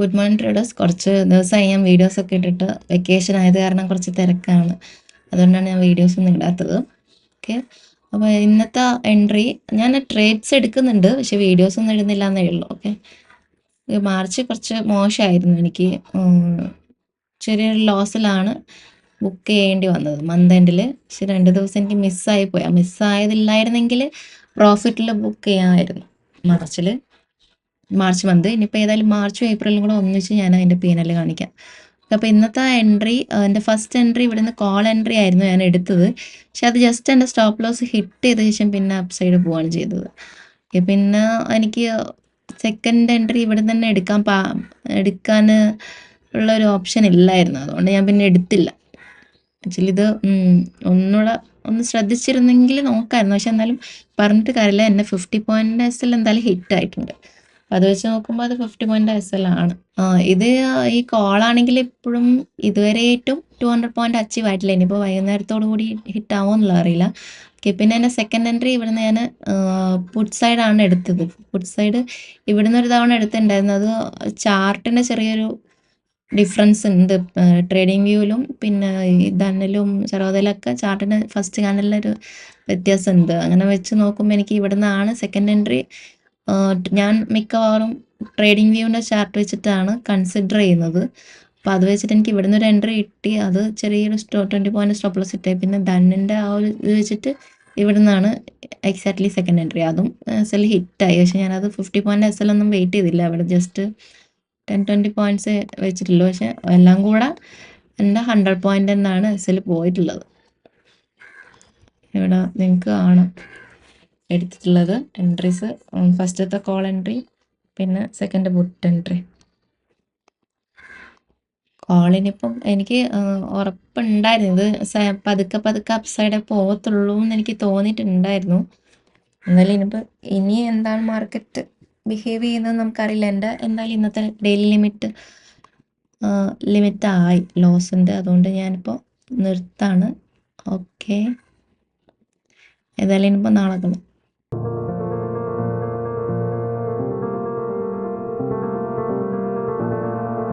Good morning traders. കുറച്ച് ദിവസമായി ഞാൻ വീഡിയോസൊക്കെ ഇട്ടിട്ട് വെക്കേഷൻ ആയത് കാരണം കുറച്ച് തിരക്കാണ്, അതുകൊണ്ടാണ് ഞാൻ വീഡിയോസ് ഒന്നും ഇടാത്തത്. ഓക്കെ, അപ്പോൾ ഇന്നത്തെ എൻട്രി ഞാൻ ട്രേഡ്സ് എടുക്കുന്നുണ്ട്, പക്ഷെ വീഡിയോസ് ഒന്നും ഇടുന്നില്ല എന്നേ ഉള്ളൂ. ഓക്കെ, മാർച്ച് കുറച്ച് മോശമായിരുന്നു എനിക്ക്. ചെറിയൊരു ലോസിലാണ് ബുക്ക് ചെയ്യേണ്ടി വന്നത് മന്ത് എൻഡിൽ. പക്ഷെ 2 ദിവസം എനിക്ക് മിസ്സായി പോയി. ആ മിസ്സായതില്ലായിരുന്നെങ്കിൽ പ്രോഫിറ്റിൽ ബുക്ക് ചെയ്യാമായിരുന്നു മാർച്ച് മന്ത്. ഇനിയിപ്പോൾ ഏതായാലും മാർച്ചും ഏപ്രിലും കൂടെ ഒന്നിച്ച് ഞാൻ അതിൻ്റെ P&L കാണിക്കാം. അപ്പോൾ ഇന്നത്തെ എൻട്രി, എൻ്റെ ഫസ്റ്റ് എൻട്രി ഇവിടുന്ന് കോൾ എൻട്രി ആയിരുന്നു ഞാൻ എടുത്തത്. പക്ഷെ അത് ജസ്റ്റ് എൻ്റെ സ്റ്റോപ്പ് ലോസ് ഹിറ്റ് ചെയ്ത ശേഷം പിന്നെ അപ്പ് സൈഡ് പോവുകയാണ് ചെയ്തത്. പിന്നെ എനിക്ക് സെക്കൻഡ് എൻട്രി ഇവിടെ തന്നെ എടുക്കാൻ ഉള്ളൊരു ഓപ്ഷൻ ഇല്ലായിരുന്നു, അതുകൊണ്ട് ഞാൻ പിന്നെ എടുത്തില്ല. ആക്ച്വലി ഇത് ഒന്നുകൂടെ ഒന്ന് ശ്രദ്ധിച്ചിരുന്നെങ്കിൽ നോക്കാമായിരുന്നു. പക്ഷെ എന്നാലും പറഞ്ഞിട്ട് കാര്യമില്ല, എന്നെ 50 പോയിൻ്റ് SL എന്തായാലും ഹിറ്റ് ആയിട്ടുണ്ട്. അത് വെച്ച് നോക്കുമ്പോൾ അത് 50 പോയിൻ്റ് SL ആണ്. ഇത് ഈ കോളാണെങ്കിൽ ഇപ്പോഴും ഇതുവരെയായിട്ടും 200 പോയിൻ്റ് അച്ചീവ് ആയിട്ടില്ല. ഇനിയിപ്പോൾ വൈകുന്നേരത്തോടു കൂടി ഹിറ്റ് ആവുമോ എന്നുള്ള അറിയില്ല. ഓക്കെ, പിന്നെ എൻ്റെ സെക്കൻഡ് എൻട്രി ഇവിടുന്ന് ഞാൻ പുട്ട് സൈഡാണ് എടുത്തത്. പുട്ട് സൈഡ് ഇവിടുന്ന് ഒരു തവണ എടുത്തിട്ടുണ്ടായിരുന്നു. അത് ചാർട്ടിൻ്റെ ചെറിയൊരു ഡിഫറൻസ് ഉണ്ട്. ട്രേഡിംഗ് വ്യൂവിലും പിന്നെ ഈ ധനിലും സർവോദയിലൊക്കെ ചാർട്ടിന് ഫസ്റ്റ് ക്യാൻഡലിലൊരു വ്യത്യാസമുണ്ട്. അങ്ങനെ വെച്ച് നോക്കുമ്പോൾ എനിക്ക് ഇവിടുന്നാണ് സെക്കൻഡ് എൻട്രി. ഞാൻ മിക്കവാറും ട്രേഡിംഗ് വ്യൂവിൻ്റെ ചാർട്ട് വെച്ചിട്ടാണ് കൺസിഡർ ചെയ്യുന്നത്. അപ്പോൾ അത് വെച്ചിട്ട് എനിക്ക് ഇവിടുന്ന് ഒരു എൻട്രി കിട്ടി. അത് ചെറിയൊരു 20 പോയിൻ്റ് സ്റ്റോപ്പ് ലോസ് ഇട്ടായി. പിന്നെ ധനിൻ്റെ ആ ഒരു ഇത് വെച്ചിട്ട് ഇവിടുന്നാണ് എക്സാക്ട്ലി സെക്കൻഡ് എൻട്രി. അതും SL ഹിറ്റായി. പക്ഷെ ഞാനത് 50 പോയിൻ്റ് SL ഒന്നും വെയിറ്റ് ചെയ്തില്ല. അവിടെ ജസ്റ്റ് 10-20 പോയിൻറ്റ്സ് വെച്ചിട്ടുള്ളൂ. പക്ഷെ എല്ലാം കൂടെ എൻ്റെ 100 പോയിൻ്റ് എന്നാണ് SL പോയിട്ടുള്ളത്. ഇവിടെ നിങ്ങൾക്ക് കാണാം എടുത്തിട്ടുള്ളത് എൻട്രീസ്. ഫസ്റ്റത്തെ കോൾ എൻട്രി, പിന്നെ സെക്കൻഡ് പുട്ട് എൻട്രി. കോളിനിപ്പം എനിക്ക് ഉറപ്പുണ്ടായിരുന്നു ഇത് പതുക്കെ അപ്പ് സൈഡേ പോകത്തുള്ളൂ എന്ന് എനിക്ക് തോന്നിയിട്ടുണ്ടായിരുന്നു. എന്നാലും ഇനി എന്താണ് മാർക്കറ്റ് ബിഹേവ് ചെയ്യുന്നത് നമുക്കറിയില്ല. എൻ്റെ എന്തായാലും ഇന്നത്തെ ഡെയിലി ലിമിറ്റായി ലോസിൻ്റെ, അതുകൊണ്ട് ഞാനിപ്പോൾ നിർത്താണ്. ഓക്കെ, ഏതായാലും ഇനിയിപ്പോൾ നാളെ കാണാം.